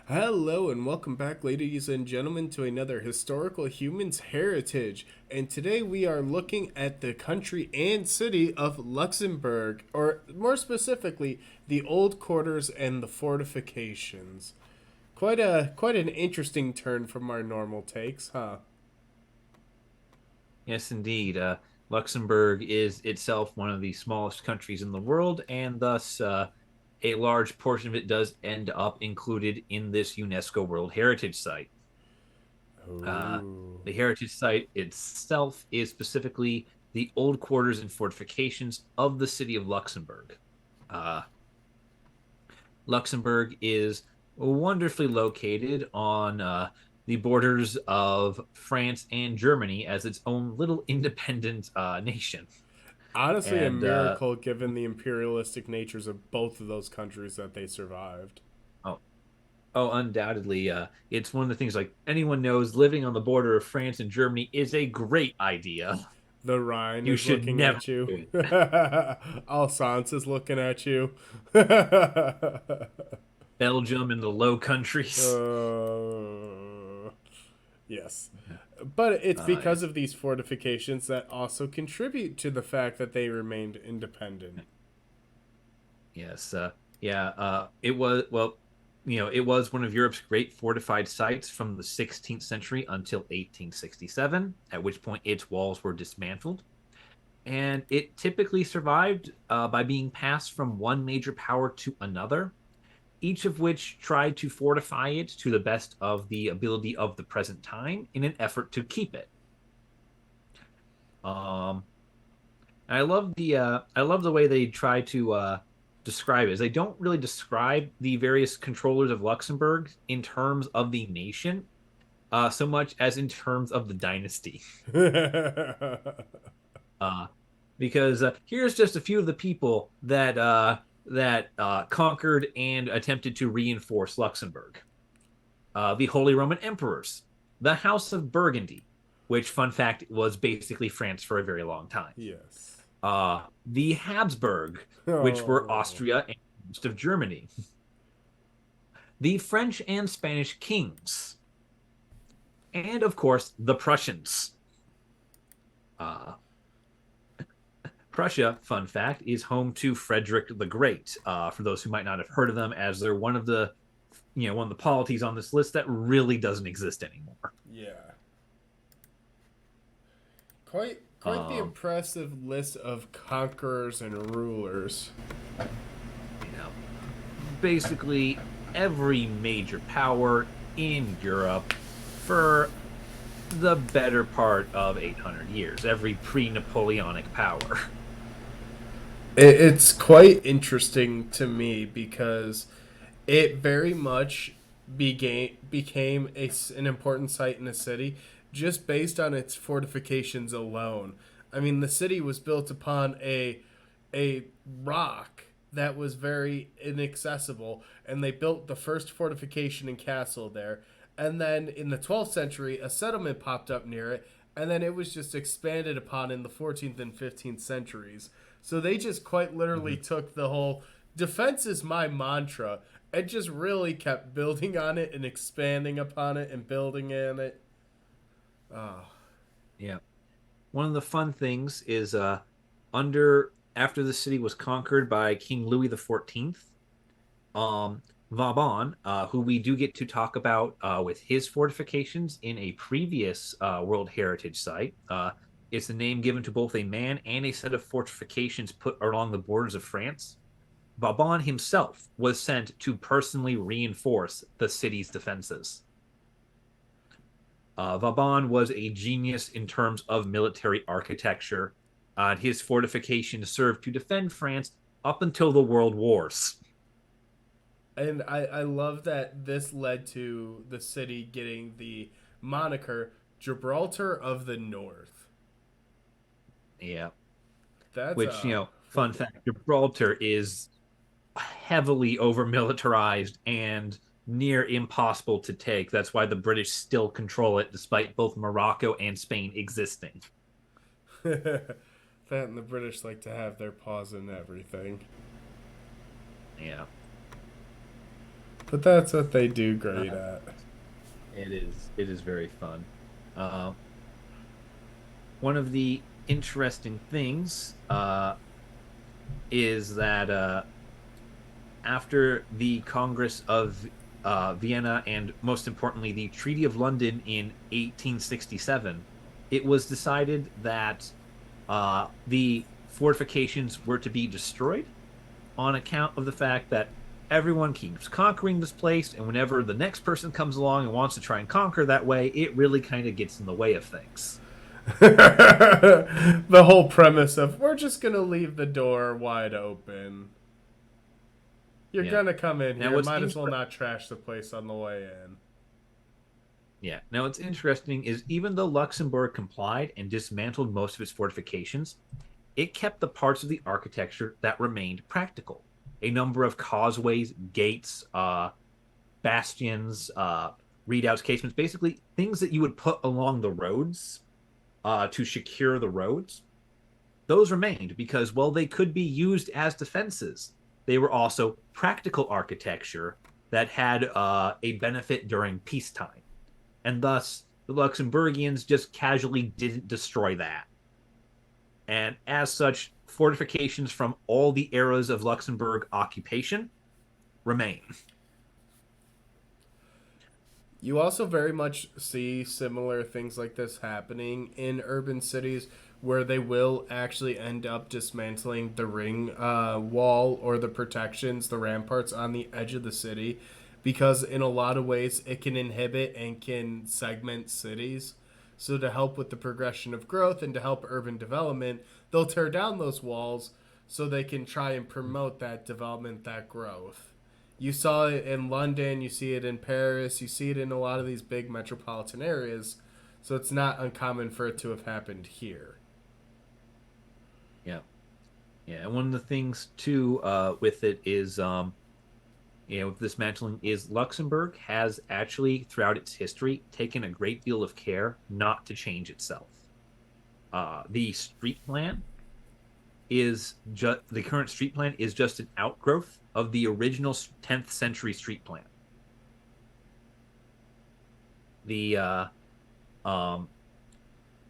Hello and welcome back, ladies and gentlemen, to another Historical Humans Heritage. And today we are looking at the country and city of Luxembourg, or more specifically, the old quarters and the fortifications. Quite an interesting turn from our normal takes, huh? Yes, indeed. Luxembourg is itself one of the smallest countries in the world, and thus a large portion of it does end up included in this UNESCO World Heritage Site. Uh, Oh. the heritage site itself is specifically the old quarters and fortifications of the city of Luxembourg. Uh, Luxembourg is wonderfully located on the borders of France and Germany as its own little independent nation. Honestly, a And miracle given the imperialistic natures of both of those countries that they survived. oh, undoubtedly, it's one of the things like anyone knows living on the border of France and Germany is a great idea. The Rhine You is should looking never at you. do it. Alsace is looking at you. Belgium and the Low Countries. Yes. But it's because Yes, of these fortifications that also contribute to the fact that they remained independent. yes, yeah. It was it was one of Europe's great fortified sites from the 16th century until 1867, at which point its walls were dismantled. And it typically survived by being passed from one major power to another, each of which tried to fortify it to the best of the ability of the present time in an effort to keep it. Um, I love the way they try to describe it. Is they don't really describe the various controllers of Luxembourg in terms of the nation, so much as in terms of the dynasty. Uh, because here's just a few of the people that conquered and attempted to reinforce Luxembourg. The Holy Roman Emperors, the House of Burgundy, which, fun fact, was basically France for a very long time. Yes. The Habsburg, which were Oh. Austria and most of Germany. The French and Spanish kings. And, of course, the Prussians. Uh, Prussia, fun fact, is home to Frederick the Great. For those who might not have heard of them, as they're one of the one of the polities on this list that really doesn't exist anymore. Yeah. Quite the Um, impressive list of conquerors and rulers. you know, basically every major power in Europe for the better part of 800 years, every pre-Napoleonic power. It's quite interesting to me because it very much became an important site in the city just based on its fortifications alone. I mean, the city was built upon a rock that was very inaccessible, and they built the first fortification and castle there. And then in the 12th century, a settlement popped up near it, and then it was just expanded upon in the 14th and 15th centuries. So they just quite literally Mhm. took the whole defense is my mantra and just really kept building on it and expanding upon it and building in it. Oh, Yeah. One of the fun things is under after the city was conquered by King Louis the 14th, um Vauban, who we do get to talk about with his fortifications in a previous World Heritage site. It's the name given to both a man and a set of fortifications put along the borders of France. Vauban himself was sent to personally reinforce the city's defenses. Vauban was a genius in terms of military architecture. His fortifications served to defend France up until the World Wars. and I love that this led to the city getting the moniker Gibraltar of the North. Yeah, That's which, fun ooh. fact, Gibraltar is heavily over militarized and near impossible to take. That's why the British still control it, despite both Morocco and Spain existing. That and the British like to have their paws in everything. Yeah. But that's what they do great Uh, at. it is very fun. Uh, One of the interesting things is that after the Congress of Vienna and most importantly the Treaty of London in 1867, it was decided that the fortifications were to be destroyed on account of the fact that everyone keeps conquering this place, and whenever the next person comes along and wants to try and conquer that way, it really kind of gets in the way of things. The whole premise of we're just gonna leave the door wide open. You're Yeah. gonna come in Now here. what's Might as well interesting not trash the place on the way in. Yeah. Now, what's interesting is even though Luxembourg complied and dismantled most of its fortifications, it kept the parts of the architecture that remained practical. A number of causeways, gates, bastions, readouts, casements, basically things that you would put along the roads to secure the roads. Those remained because, well, they could be used as defenses. They were also practical architecture that had a benefit during peacetime. And thus the Luxembourgians just casually didn't destroy that. And as such, fortifications from all the eras of Luxembourg occupation remain. You also very much see similar things like this happening in urban cities where they will actually end up dismantling the ring wall or the protections, the ramparts on the edge of the city, because in a lot of ways it can inhibit and can segment cities. So, to help with the progression of growth and to help urban development, they'll tear down those walls so they can try and promote that development, that growth. You saw it in London, you see it in Paris, you see it in a lot of these big metropolitan areas. So it's not uncommon for it to have happened here. Yeah. Yeah. And one of the things too with it is with dismantling is Luxembourg has actually throughout its history taken a great deal of care not to change itself. The street plan is just the current street plan is just an outgrowth of the original 10th century street plan. The um,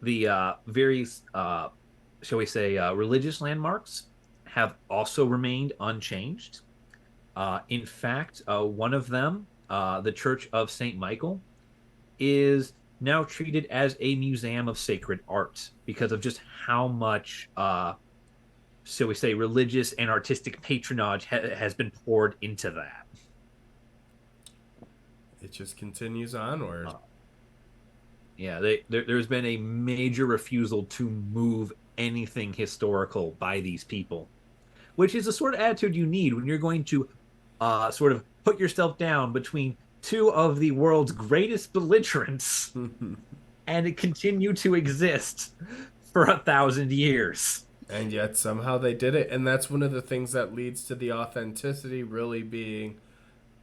various shall we say religious landmarks have also remained unchanged. In fact, one of them, the Church of Saint Michael, is now treated as a museum of sacred art because of just how much so we say religious and artistic patronage has been poured into that. It just continues onward. Uh, yeah, there's been a major refusal to move anything historical by these people, which is the sort of attitude you need when you're going to sort of put yourself down between two of the world's greatest belligerents and continue to exist for 1,000 years. And yet somehow they did it. And that's one of the things that leads to the authenticity really being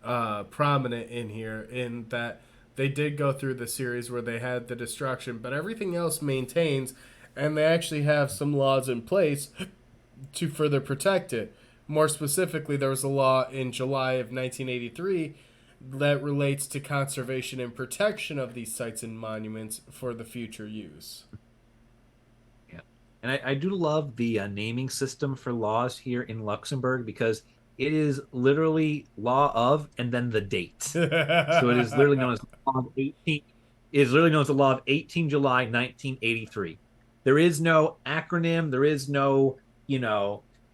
prominent in here, in that they did go through the series where they had the destruction, but everything else maintains, and they actually have some laws in place to further protect it. More specifically, there was a law in July of 1983 that relates to conservation and protection of these sites and monuments for the future use. Yeah. And I do love the naming system for laws here in Luxembourg because it is literally law of and then the date. So it is literally known as law of 18 it is literally known as the law of 18 July 1983. There is no acronym, there is no,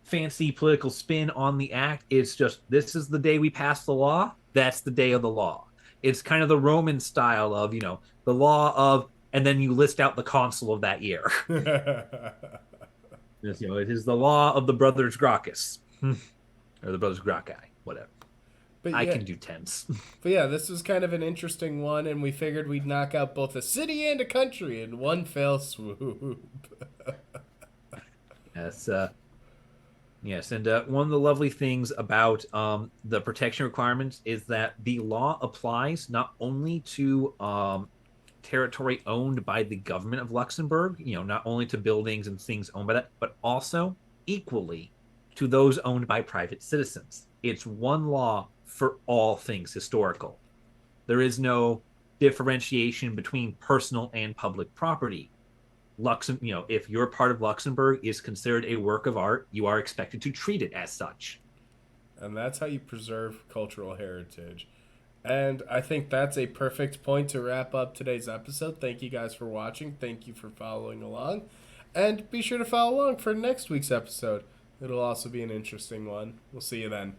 fancy political spin on the act. It's just this is the day we passed the law, that's the day of the law. It's kind of the Roman style of, the law of and then you list out the consul of that year. It is the law of the brothers Gracchus or the brothers Gracchi, whatever. but I yeah, can do tense. but yeah, this was kind of an interesting one, and we figured we'd knock out both a city and a country in one fell swoop. Yes, yes, and one of the lovely things about the protection requirements is that the law applies not only to territory owned by the government of Luxembourg, not only to buildings and things owned by that, but also equally to those owned by private citizens. It's one law for all things historical. There is no differentiation between personal and public property. If your part of Luxembourg is considered a work of art, you are expected to treat it as such. And that's how you preserve cultural heritage. And I think that's a perfect point to wrap up today's episode. Thank you guys for watching. Thank you for following along. And be sure to follow along for next week's episode. It'll also be an interesting one. We'll see you then.